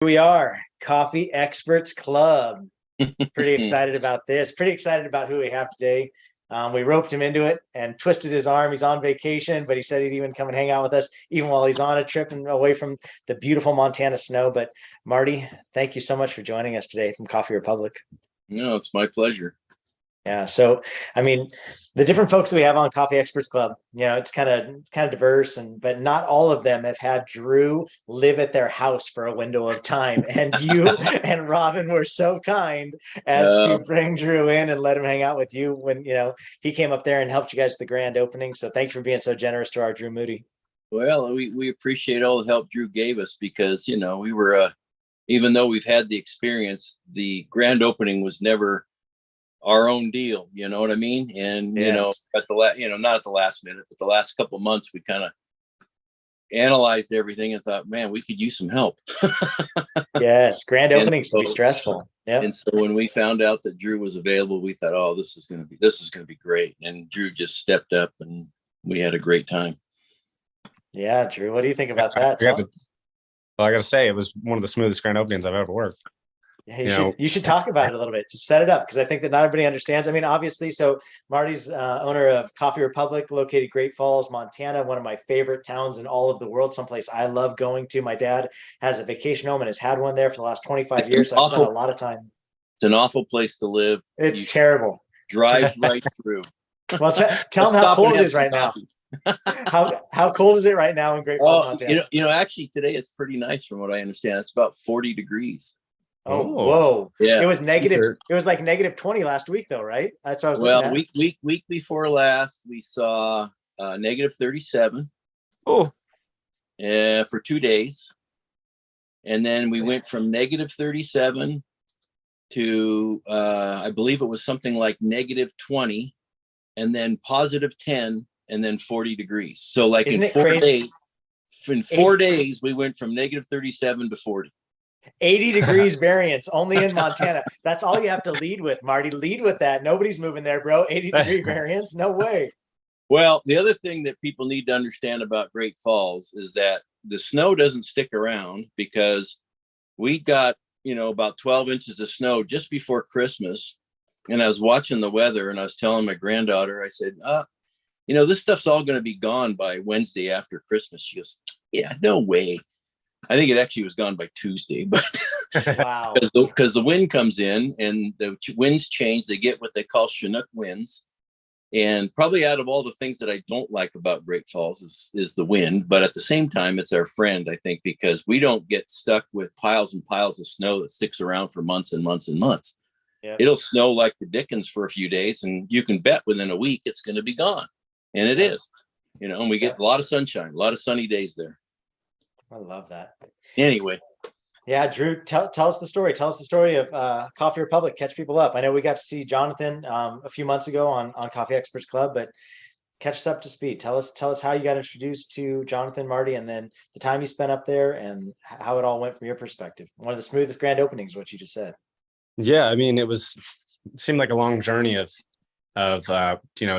We are Coffee Experts Club. Pretty excited about this. Pretty excited about who we have today. We roped him into it and twisted his arm. He's on vacation, but he said he'd even come and hang out with us, even while he's on a trip and away from the beautiful Montana snow. But Marty, thank you so much for joining us today from Coffee Republic. No, it's my pleasure. Yeah. So, I mean, the different folks that we have on Coffee Experts Club, it's kind of diverse, but not all of them have had Drew live at their house for a window of time. And you and Robin were so kind as to bring Drew in and let him hang out with you when, he came up there and helped you guys at the grand opening. So thanks for being so generous to our Drew Moody. Well, we appreciate all the help Drew gave us because, we were, even though we've had the experience, the grand opening was never our own deal, you know what I mean? And Yes. at the not at the last minute, but the last couple of months, we kind of analyzed everything and thought, man, we could use some help. Yes, grand openings can be stressful. Yeah. And so when we found out that Drew was available, we thought, oh, this is going to be great. And Drew just stepped up, and we had a great time. Yeah, Drew, what do you think about that? Well, I got to say, it was one of the smoothest grand openings I've ever worked. Yeah, you should talk about it a little bit to set it up, because I think that not everybody understands. I mean, obviously, so Marty's owner of Coffee Republic, located Great Falls, Montana, one of my favorite towns in all of the world, someplace I love going to. My dad has a vacation home and has had one there for the last 25 years. So I've spent a lot of time. It's an awful place to live. It's terrible. Drive right through. Well, tell them how cold it is right now. How cold is it right now in Great Falls, Montana? Actually today it's pretty nice from what I understand. It's about 40 degrees. Oh, whoa. Yeah. It was negative. It was like negative 20 last week though, right? That's what I was looking at. Week before last, we saw negative 37. Oh. For 2 days. And then we went from negative 37 to I believe it was something like negative 20, and then positive 10, and then 40 degrees. So like in 4 days, we went from negative 37 to 40. 80 degrees variance only in Montana. That's all you have to lead with, Marty. Lead with that. Nobody's moving there, bro. 80-degree variance. No way. Well, the other thing that people need to understand about Great Falls is that the snow doesn't stick around, because we got, about 12 inches of snow just before Christmas. And I was watching the weather and I was telling my granddaughter, I said, this stuff's all going to be gone by Wednesday after Christmas. She goes, yeah, no way. I think it actually was gone by Tuesday, but wow, because the wind comes in and the winds change. They get what they call Chinook winds. And probably out of all the things that I don't like about Great Falls is the wind. But at the same time, it's our friend, I think, because we don't get stuck with piles and piles of snow that sticks around for months and months and months. Yep. It'll snow like the dickens for a few days, and you can bet within a week it's going to be gone. And it is, and we get a lot of sunshine, a lot of sunny days there. I love that. Anyway. Yeah, Drew, tell us the story. Tell us the story of Coffee Republic. Catch people up. I know we got to see Jonathan a few months ago on Coffee Experts Club, but catch us up to speed. Tell us how you got introduced to Jonathan, Marty, and then the time you spent up there and how it all went from your perspective. One of the smoothest grand openings, what you just said. Yeah, I mean, it seemed like a long journey of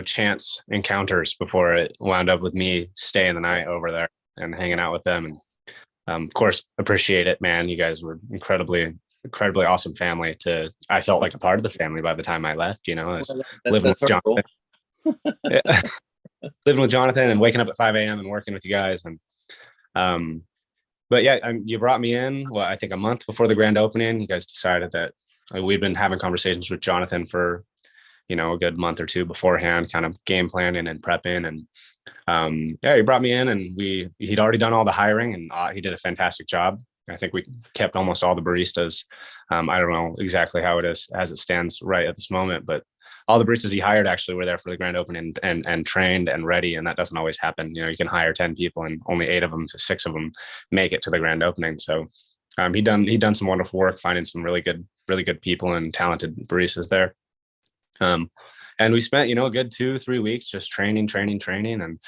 chance encounters before it wound up with me staying the night over there and hanging out with them. And of course, appreciate it, man. You guys were incredibly awesome family. I felt like a part of the family by the time I left. I was living with Jonathan. Living with Jonathan and waking up at 5 a.m. and working with you guys. And but yeah, you brought me in, I think a month before the grand opening. You guys decided that we'd been having conversations with Jonathan for a good month or two beforehand, kind of game planning and prepping. And he brought me in, and he'd already done all the hiring, and he did a fantastic job. I think we kept almost all the baristas. I don't know exactly how it is as it stands right at this moment, but all the baristas he hired actually were there for the grand opening and trained and ready. And that doesn't always happen. You can hire 10 people and only 8 of them to 6 of them make it to the grand opening. So he'd done some wonderful work finding some really good people and talented baristas there. And we spent, a good 2-3 weeks just training. And,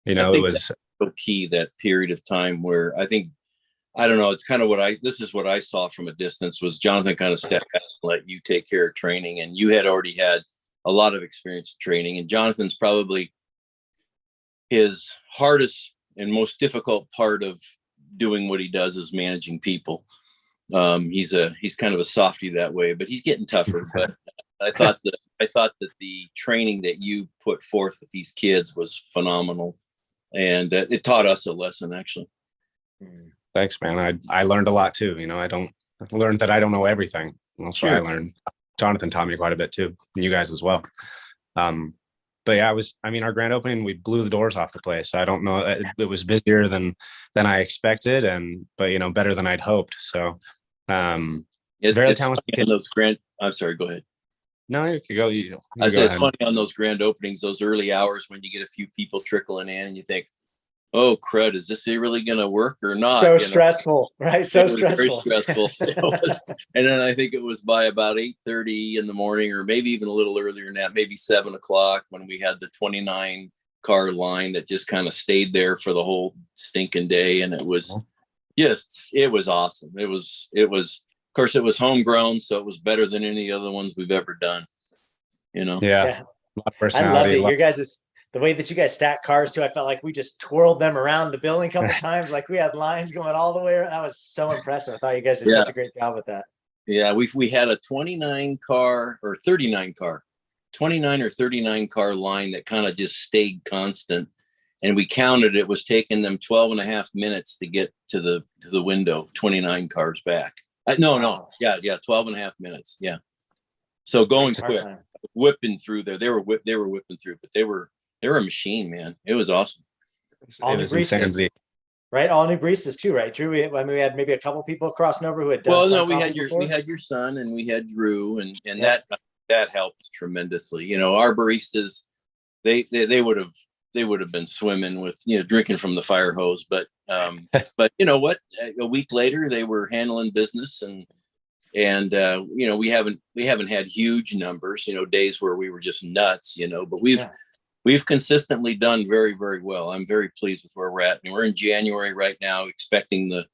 it was so key, that period of time where I don't know, it's kind of this is what I saw from a distance, was Jonathan kind of stepped back and let you take care of training. And you had already had a lot of experience training, and Jonathan's probably his hardest and most difficult part of doing what he does is managing people. He's kind of a softie that way, but he's getting tougher. But I thought that the training that you put forth with these kids was phenomenal, and it taught us a lesson, actually. Thanks, man. I learned a lot too. I learned that I don't know everything. That's what I learned. Jonathan taught me quite a bit too, and you guys as well. But yeah, our grand opening, we blew the doors off the place. I don't know. It was busier than I expected, but better than I'd hoped. So, very talented kids. I'm sorry, go ahead. No, you could go. I said it's funny on those grand openings, those early hours when you get a few people trickling in and you think, oh crud, is this really going to work or not? So stressful, right? So stressful. Very stressful. And then I think it was by about 8:30 in the morning, or maybe even a little earlier than that, maybe 7 o'clock, when we had the 29 car line that just kind of stayed there for the whole stinking day. And it was awesome. It was, of course, it was homegrown, so it was better than any other ones we've ever done. Yeah. I love it. Your guys' the way that you guys stack cars too. I felt like we just twirled them around the building a couple times. Like we had lines going all the way around. That was so impressive. I thought you guys did such a great job with that. Yeah, we had a 29 or 39 car line that kind of just stayed constant. And we counted, it was taking them 12 and a half minutes to get to the window, 29 cars back. No. Yeah. 12 and a half minutes. Yeah. So going quick, whipping through there. They were whipping through, but they were a machine, man. It was awesome. All new baristas, right? All new baristas too, right? Drew, we had maybe a couple people crossing over who had done. Well, no, we had your son and we had Drew, and that helped tremendously. Our baristas, they would have been swimming with, drinking from the fire hose, but you know what? A week later, they were handling business, and we haven't had huge numbers, days where we were just nuts, but we've consistently done very, very well. I'm very pleased with where we're at, and we're in January right now, expecting the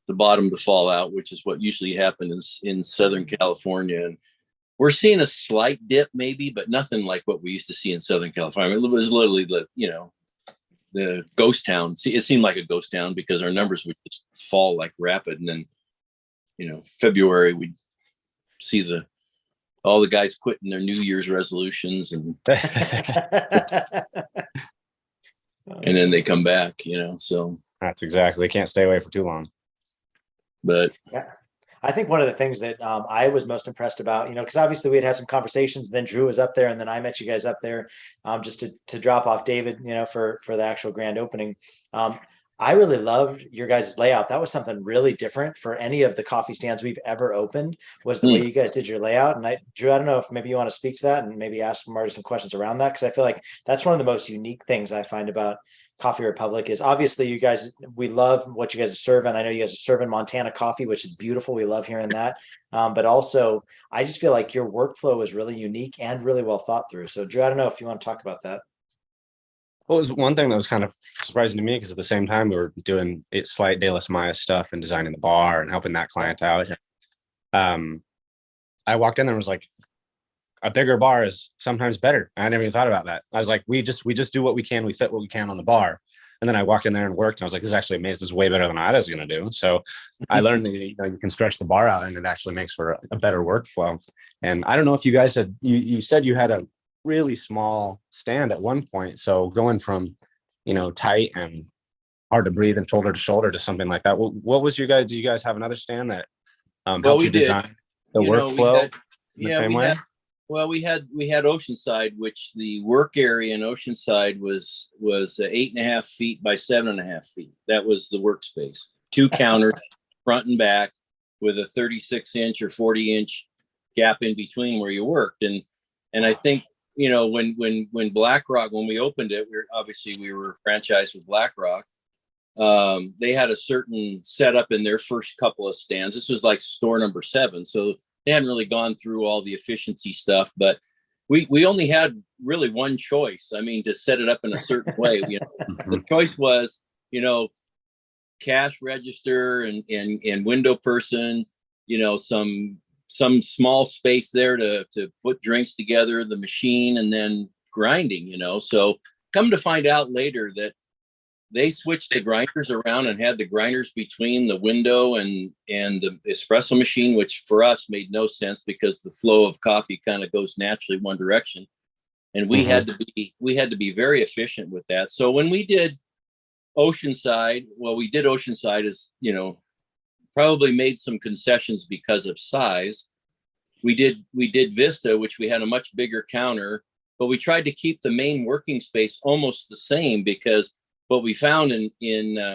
bottom to fall out, which is what usually happens in Southern California. And we're seeing a slight dip maybe, but nothing like what we used to see in Southern California. It was literally the ghost town. It seemed like a ghost town because our numbers would just fall like rapid. And then, February, we'd see all the guys quitting their New Year's resolutions, and and then they come back, so. That's exactly. They can't stay away for too long. But yeah. I think one of the things that I was most impressed about, because obviously we had some conversations, then Drew was up there, and then I met you guys up there just to drop off David, for the actual grand opening. I really loved your guys' layout. That was something really different for any of the coffee stands we've ever opened, was the way you guys did your layout. And Drew, I don't know if maybe you want to speak to that and maybe ask Marty some questions around that, because I feel like that's one of the most unique things I find about Coffee Republic is obviously you guys, we love what you guys are serving. I know you guys are serving Montana coffee, which is beautiful. We love hearing that. But also I just feel like your workflow is really unique and really well thought through. So Drew, I don't know if you want to talk about that. Well, it was one thing that was kind of surprising to me, because at the same time we were doing slight De Las Mayas stuff and designing the bar and helping that client out. I walked in there and was like, a bigger bar is sometimes better. I never even thought about that. I was like, we just do what we can. We fit what we can on the bar. And then I walked in there and worked, and I was like, this is actually amazing. This is way better than I was going to do. So I learned that you can stretch the bar out, and it actually makes for a better workflow. And I don't know if you guys had, you said you had a really small stand at one point. So going from, tight and hard to breathe and shoulder to shoulder to something like that. What was do you guys have another stand that helped you design the workflow in the same way? Well, we had Oceanside, which the work area in Oceanside was 8.5 feet by 7.5 feet. That was the workspace. 2 counters, front and back, with a 36-inch or 40-inch gap in between where you worked. And I think, when BlackRock, when we opened it, we were franchised with BlackRock. They had a certain setup in their first couple of stands. This was like store number 7, so they hadn't really gone through all the efficiency stuff, but we only had really one choice. I mean, to set it up in a certain way. The choice was, cash register and window person, some small space there to put drinks together, the machine, and then grinding. So come to find out later that they switched the grinders around and had the grinders between the window and the espresso machine, which for us made no sense because the flow of coffee kind of goes naturally one direction. And we had to be very efficient with that. So when we did Oceanside, Oceanside as, you know, probably made some concessions because of size. We did Vista, which we had a much bigger counter, but we tried to keep the main working space almost the same, because what we found in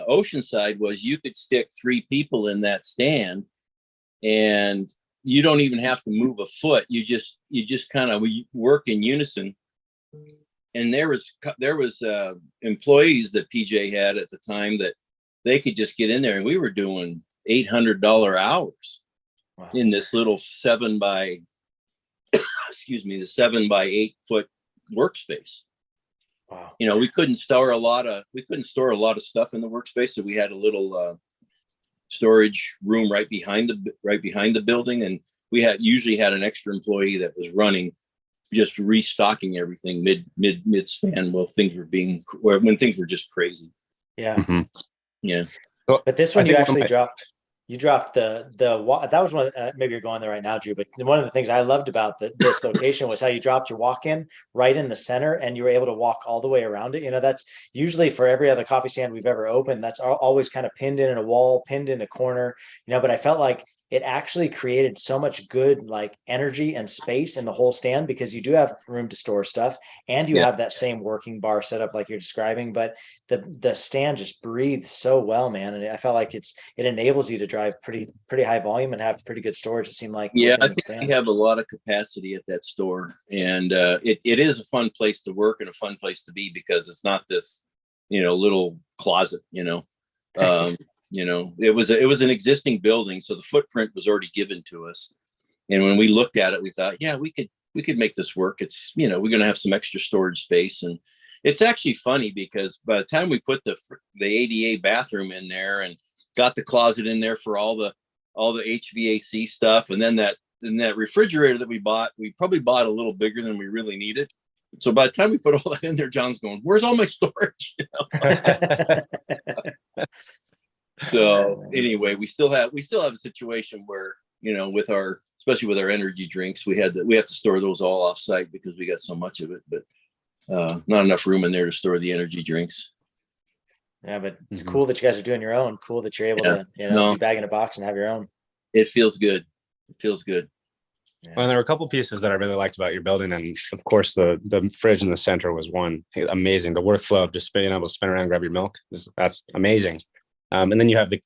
Oceanside was you could stick 3 people in that stand and you don't even have to move a foot. You just kind of work in unison. And there was employees that PJ had at the time that they could just get in there, and we were doing $800 hours. Wow. In this little 7 by 8 foot workspace. Wow. You know, we couldn't store a lot of stuff in the workspace, so we had a little storage room right behind the building, and we usually had an extra employee that was running, just restocking everything mid span when things were just crazy. Yeah. Mm-hmm. Yeah. But this one you actually dropped. You dropped that was one. Maybe you're going there right now, Drew. But one of the things I loved about this location was how you dropped your walk-in right in the center, and you were able to walk all the way around it. You know, that's usually for every other coffee stand we've ever opened. That's always kind of pinned in a wall, pinned in a corner. You know, but I felt like it actually created so much good like energy and space in the whole stand, because you do have room to store stuff, and you have that same working bar set up like you're describing. But the stand just breathes so well, man. And I felt like it enables you to drive pretty high volume and have pretty good storage, it seemed like. Yeah, I think we have a lot of capacity at that store, and it is a fun place to work and a fun place to be, because it's not this, you know, little closet, you know. You know, it was an existing building, so the footprint was already given to us. And when we looked at it, we thought, yeah, we could make this work. It's, you know, we're going to have some extra storage space. And it's actually funny because by the time we put the ADA bathroom in there and got the closet in there for all the HVAC stuff, and then that refrigerator that we probably bought a little bigger than we really needed. So by the time we put all that in there, John's going, "Where's all my storage?" You know? So anyway, we still have a situation where, you know, especially with our energy drinks, we have to store those all off site because we got so much of it, but not enough room in there to store the energy drinks. Yeah, but it's cool that you guys are doing your own. Cool that you're able to, you know, be bag in a box and have your own. It feels good. Yeah. Well, there were a couple pieces that I really liked about your building, and of course the fridge in the center was one. Amazing. The workflow of just being able to spin around and grab your milk that's amazing. And then you have the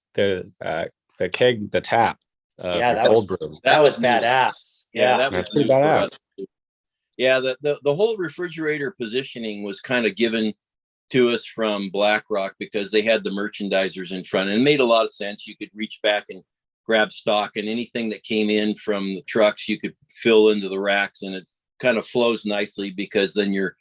keg, the tap. That was badass. Yeah, that was pretty badass. Yeah, the whole refrigerator positioning was kind of given to us from BlackRock because they had the merchandisers in front, and it made a lot of sense. You could reach back and grab stock, and anything that came in from the trucks you could fill into the racks, and it kind of flows nicely because then your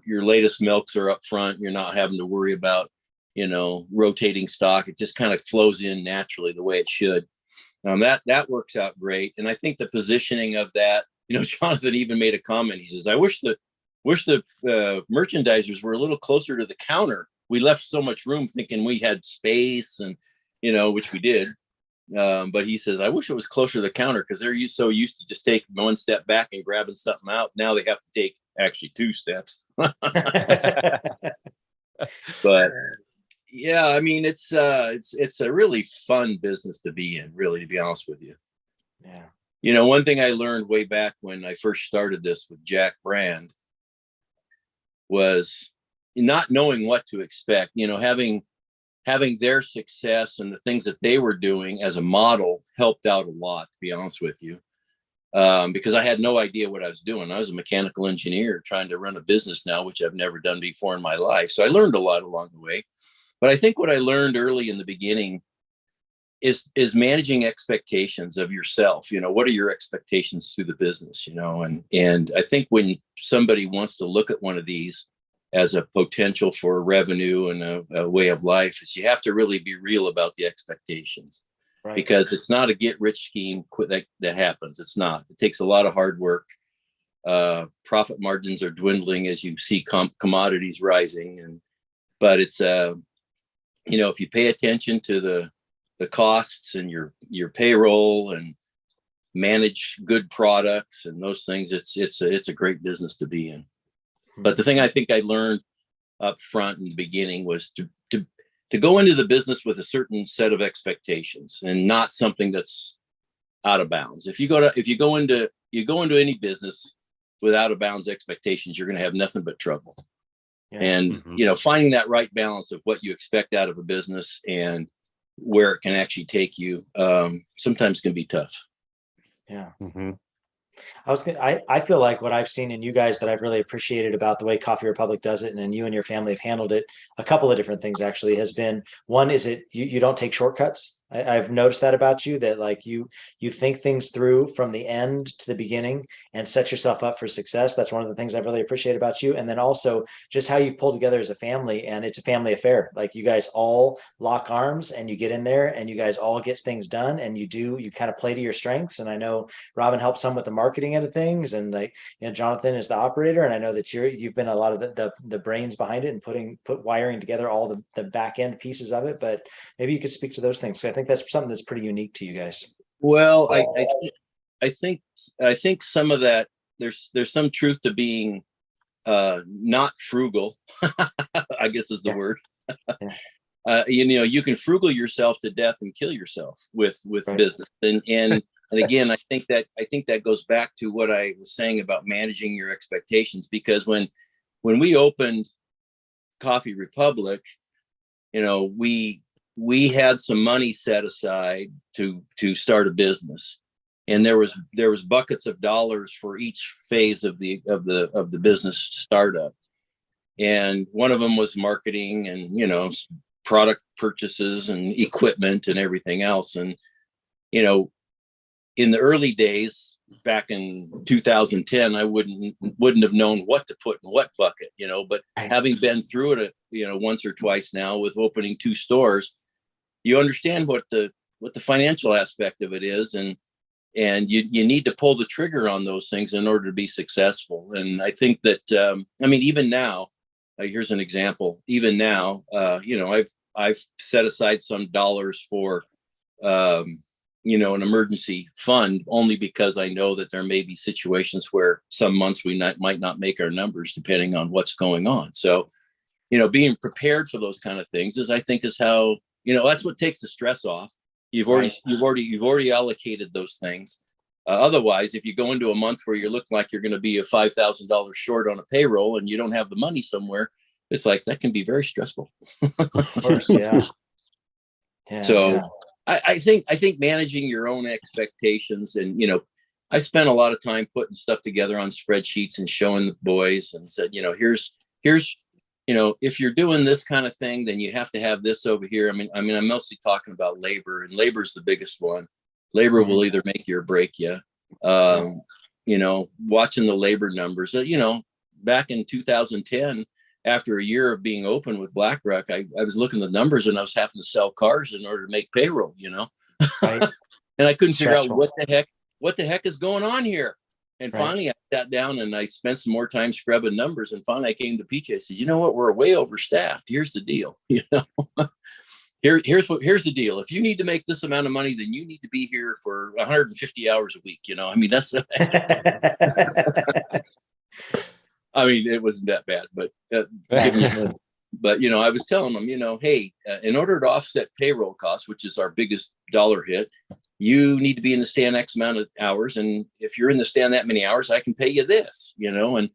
latest milks are up front. You're not having to worry about, you know, rotating stock. It just kind of flows in naturally the way it should. That works out great. And I think the positioning of that, you know, Jonathan even made a comment. He says, I wish the merchandisers were a little closer to the counter. We left so much room thinking we had space, and, you know, which we did. But he says, I wish it was closer to the counter, because they're so used to just taking one step back and grabbing something out. Now they have to take actually 2 steps. But yeah, I mean, it's a really fun business to be in, really, to be honest with you. Yeah. You know, one thing I learned way back when I first started this with Jack Brand was not knowing what to expect. You know, having their success and the things that they were doing as a model helped out a lot, to be honest with you. Because I had no idea what I was doing. I was a mechanical engineer trying to run a business now, which I've never done before in my life. So I learned a lot along the way. But I think what I learned early in the beginning is managing expectations of yourself. You know, what are your expectations through the business, you know? And I think when somebody wants to look at one of these as a potential for revenue and a way of life, is you have to really be real about the expectations. Right. Because it's not a get rich scheme that happens. It's not. It takes a lot of hard work. Profit margins are dwindling as you see commodities rising, but it's if you pay attention to the costs and your payroll and manage good products and those things, it's a great business to be in. But the thing I think I learned up front in the beginning was to go into the business with a certain set of expectations and not something that's out of bounds. If you go into any business with out of bounds expectations, you're going to have nothing but trouble. Yeah. And finding that right balance of what you expect out of a business and where it can actually take you sometimes can be tough. Yeah. Mm-hmm. I feel like what I've seen in you guys that I've really appreciated about the way Coffee Republic does it, and you and your family have handled it, a couple of different things actually has been, one is you don't take shortcuts. I've noticed that about you, that like you think things through from the end to the beginning and set yourself up for success. That's one of the things I really appreciate about you. And then also just how you've pulled together as a family, and it's a family affair. Like you guys all lock arms and you get in there and you guys all get things done, and you kind of play to your strengths. And I know Robin helps some with the marketing end of things, and like, Jonathan is the operator, and I know that you've been a lot of the brains behind it and wiring together all the back end pieces of it. But maybe you could speak to those things. So I think that's something that's pretty unique to you guys. Well, I think some of that, there's some truth to being not frugal, I guess is the word. Yeah. You can frugal yourself to death and kill yourself with right. business. And again, I think that goes back to what I was saying about managing your expectations, because when we opened Coffee Republic, we had some money set aside to start a business, and there was buckets of dollars for each phase of the business startup, and one of them was marketing and product purchases and equipment and everything else. And in the early days back in 2010, I wouldn't have known what to put in what bucket, but having been through it once or twice now with opening 2 stores, you understand what the financial aspect of it is, and you need to pull the trigger on those things in order to be successful. And I think that even now, here's an example. Even now, I've set aside some dollars for an emergency fund, only because I know that there may be situations where some months we might not make our numbers depending on what's going on. So, being prepared for those kind of things is how. That's what takes the stress off. You've already allocated those things. Otherwise, if you go into a month where you look like you're going to be $5,000 short on a payroll and you don't have the money somewhere, it's like that can be very stressful. Of course, yeah. So yeah. I think managing your own expectations, and I spent a lot of time putting stuff together on spreadsheets and showing the boys and said, here's if you're doing this kind of thing, then you have to have this over here. I'm mostly talking about labor, and labor is the biggest one. Labor will either make you or break you. Watching the labor numbers, back in 2010, after a year of being open with BlackRock, I was looking at the numbers and I was having to sell cars in order to make payroll, right. And I couldn't figure out what the heck is going on here. And finally, I sat down and I spent some more time scrubbing numbers. And finally, I came to PJ. I said, "You know what? We're way overstaffed. Here's the deal. Here's the deal. If you need to make this amount of money, then you need to be here for 150 hours a week. That's." It wasn't that bad, but I was telling them, hey, in order to offset payroll costs, which is our biggest dollar hit, you need to be in the stand X amount of hours. And if you're in the stand that many hours, I can pay you this, and,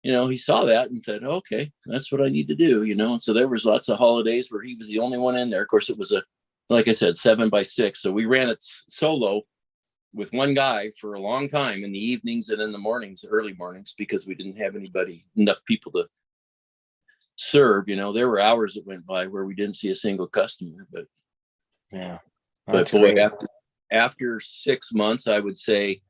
he saw that and said, okay, that's what I need to do, And so there was lots of holidays where he was the only one in there. Of course, it was like I said, 7x6. So we ran it solo with one guy for a long time in the evenings and in the mornings, early mornings, because we didn't have enough people to serve. There were hours that went by where we didn't see a single customer, but yeah. But boy, after 6 months, I would say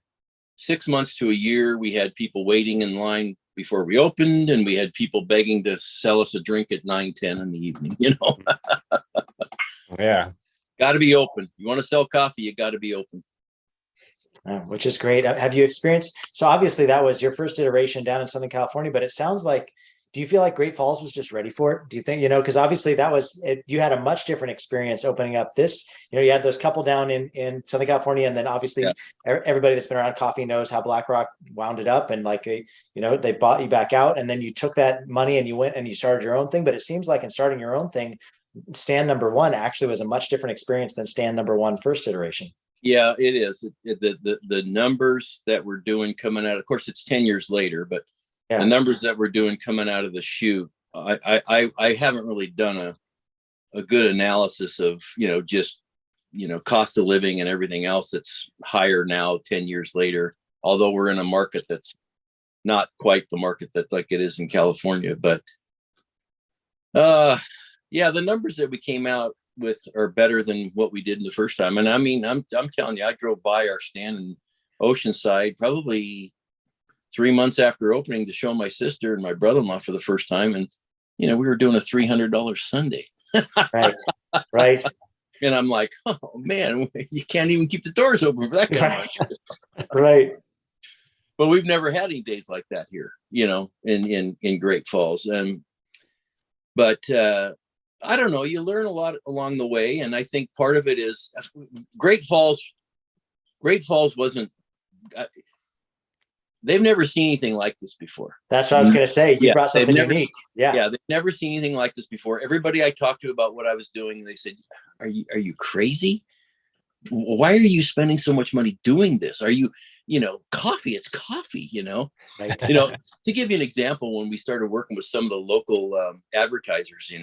6 months to a year, we had people waiting in line before we opened, and we had people begging to sell us a drink at 9-10 in the evening, Yeah. Got to be open. You want to sell coffee, you got to be open. Which is great. Have you experienced, so obviously that was your first iteration down in Southern California, but it sounds like do you feel like Great Falls was just ready for it? Do you think, because obviously that was it, you had a much different experience opening up this, you had those couple down in Southern California, and then obviously Yeah. everybody that's been around coffee knows how BlackRock wound it up, and like they bought you back out, and then you took that money and you went and you started your own thing. But it seems like in starting your own thing, stand number one actually was a much different experience than stand number one first iteration. Yeah, it is. The numbers that we're doing coming out, of course, it's 10 years later, but the numbers that we're doing coming out of the chute, I haven't really done a good analysis of, just, cost of living and everything else that's higher now 10 years later, although we're in a market that's not quite the market that like it is in California. But yeah, the numbers that we came out with are better than what we did in the first time. And I mean, I'm telling you, I drove by our stand in Oceanside probably 3 months after opening to show my sister and my brother-in-law for the first time. And, we were doing a $300 Sunday. Right. And I'm like, oh man, you can't even keep the doors open for that kind of money. Right. But we've never had any days like that here, in Great Falls. But I don't know, you learn a lot along the way. And I think part of it is Great Falls wasn't, they've never seen anything like this before. That's what I was going to say. You brought something unique. Yeah. They've never seen anything like this before. Everybody I talked to about what I was doing, they said, are you crazy? Why are you spending so much money doing this? Are you, coffee, it's coffee, Right. To give you an example, when we started working with some of the local advertisers,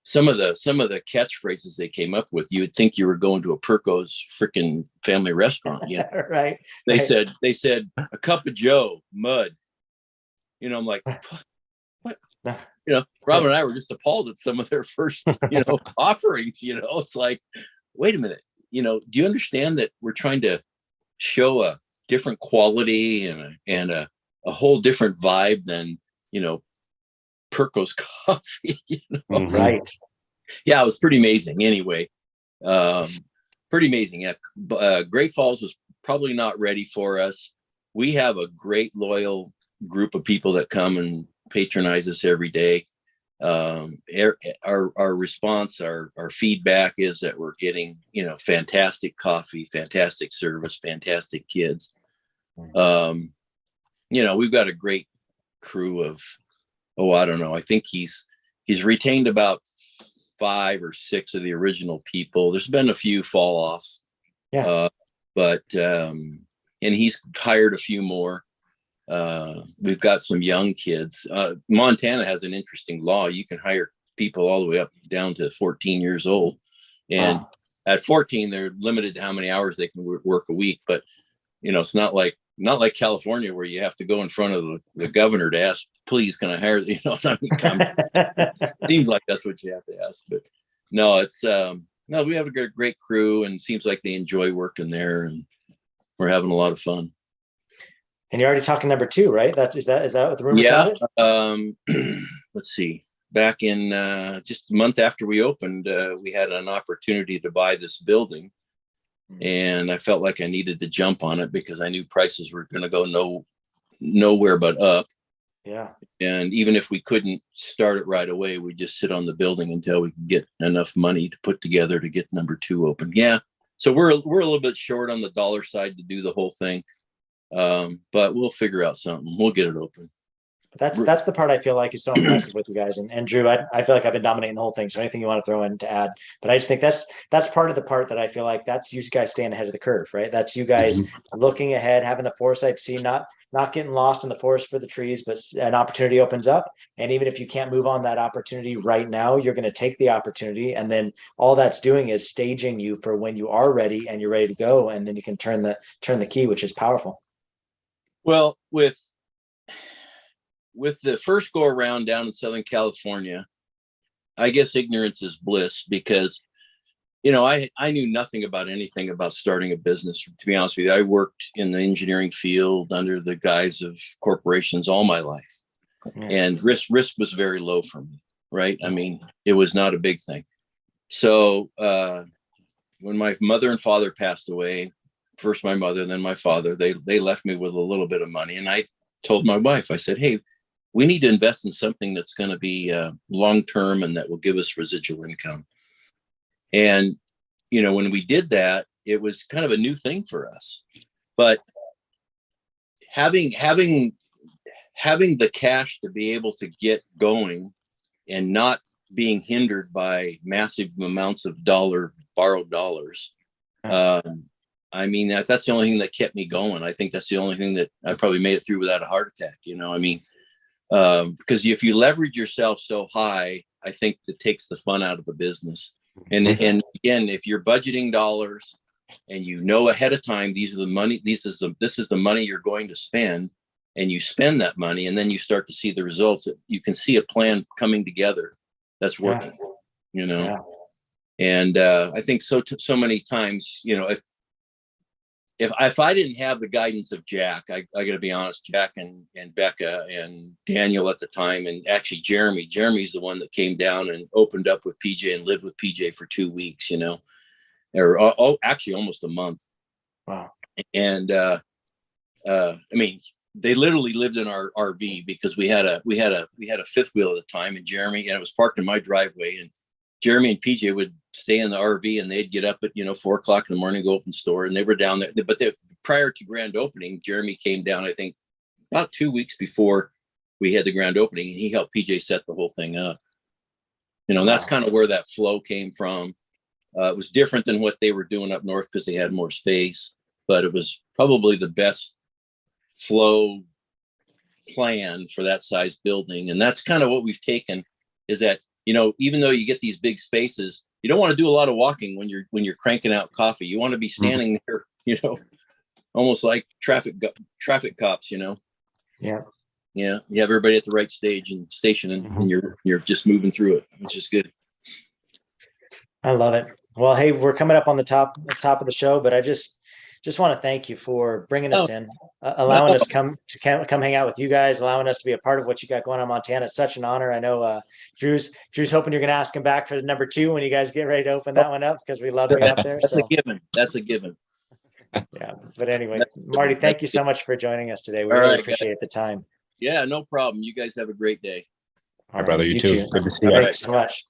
some of the catchphrases they came up with, you would think you were going to a Perco's freaking family restaurant. Right. They said a cup of Joe, mud. I'm like, what? Rob and I were just appalled at some of their first, offerings. It's like, wait a minute. Do you understand that we're trying to show a different quality and a whole different vibe than, Perco's coffee? Right. Yeah, it was pretty amazing. Anyway, pretty amazing. Yeah, Great Falls was probably not ready for us. We have a great loyal group of people that come and patronize us every day. Our response, our feedback is that we're getting, fantastic coffee, fantastic service, fantastic kids. We've got a great crew of, I don't know. I think he's retained about 5 or 6 of the original people. There's been a few fall offs. Yeah. And he's hired a few more. We've got some young kids. Montana has an interesting law. You can hire people all the way up down to 14 years old. And at 14, they're limited to how many hours they can work a week. But, it's not like California where you have to go in front of the governor to ask, please, can I hire, seems like that's what you have to ask. But no, it's, no, we have a great crew, and it seems like they enjoy working there, and we're having a lot of fun. And you're already talking number 2, right? Is that what the rumors have it? Let's see. Back in just a month after we opened, we had an opportunity to buy this building, and I felt like I needed to jump on it because I knew prices were going to go nowhere but up. Yeah. And even if we couldn't start it right away, we just sit on the building until we can get enough money to put together to get number 2 open. Yeah. So we're a little bit short on the dollar side to do the whole thing. But we'll figure out something. We'll get it open. That's the part I feel like is so impressive with you guys. And Drew, I feel like I've been dominating the whole thing. So anything you want to throw in to add, but I just think that's part of the part that I feel like that's you guys staying ahead of the curve, right? That's you guys looking ahead, having the foresight to see, not getting lost in the forest for the trees, but an opportunity opens up. And even if you can't move on that opportunity right now, you're going to take the opportunity. And then all that's doing is staging you for when you are ready and you're ready to go. And then you can turn the key, which is powerful. Well, with the first go around down in Southern California, I guess ignorance is bliss, because, I knew nothing about anything about starting a business. To be honest with you, I worked in the engineering field under the guise of corporations all my life. Yeah. And risk was very low for me, right? I mean, it was not a big thing. So when my mother and father passed away, first my mother, then my father, they left me with a little bit of money. And I told my wife, I said, hey, we need to invest in something that's going to be long-term and that will give us residual income. And, you know, when we did that, it was kind of a new thing for us, but having the cash to be able to get going and not being hindered by massive amounts of borrowed dollars. I mean, that's the only thing that kept me going. I think that's the only thing that I probably made it through without a heart attack. You know, I mean, because if you leverage yourself so high, I think that takes the fun out of the business. And again, if you're budgeting dollars and you know ahead of time, this is the money you're going to spend, and you spend that money, and then you start to see the results, you can see a plan coming together that's working, you know? Yeah. And I think so many times, you know, if I didn't have the guidance of Jack, I got to be honest, Jack and Becca and Daniel at the time, and actually Jeremy's the one that came down and opened up with PJ and lived with PJ for 2 weeks, you know, or actually almost a month. Wow. And I mean, they literally lived in our RV because we had a fifth wheel at the time, and it was parked in my driveway, and Jeremy and PJ would stay in the RV, and they'd get up at 4 o'clock in the morning, go open the store, and they were down there. But prior to grand opening, Jeremy came down, I think, about 2 weeks before we had the grand opening, and he helped PJ set the whole thing up. You know, and that's kind of where that flow came from. It was different than what they were doing up north because they had more space, but it was probably the best flow plan for that size building. And that's kind of what we've taken, is that, you know, even though you get these big spaces, you don't want to do a lot of walking when you're cranking out coffee. You want to be standing there, you know, almost like traffic cops, you know. Yeah. Yeah. You have everybody at the right stage and station, and you're just moving through it, which is good. I love it. Well, hey, we're coming up on the top of the show, but I just want to thank you for bringing us in, allowing us come hang out with you guys, allowing us to be a part of what you got going on in Montana. It's such an honor. I know Drew's hoping you're going to ask him back for the number 2 when you guys get ready to open that one up, because we love being up there. That's a given. Yeah. But anyway, Marty, thank you so much for joining us today. We really appreciate the time. Yeah, no problem. You guys have a great day. All right, brother. You too. Good to see you. Thanks so much.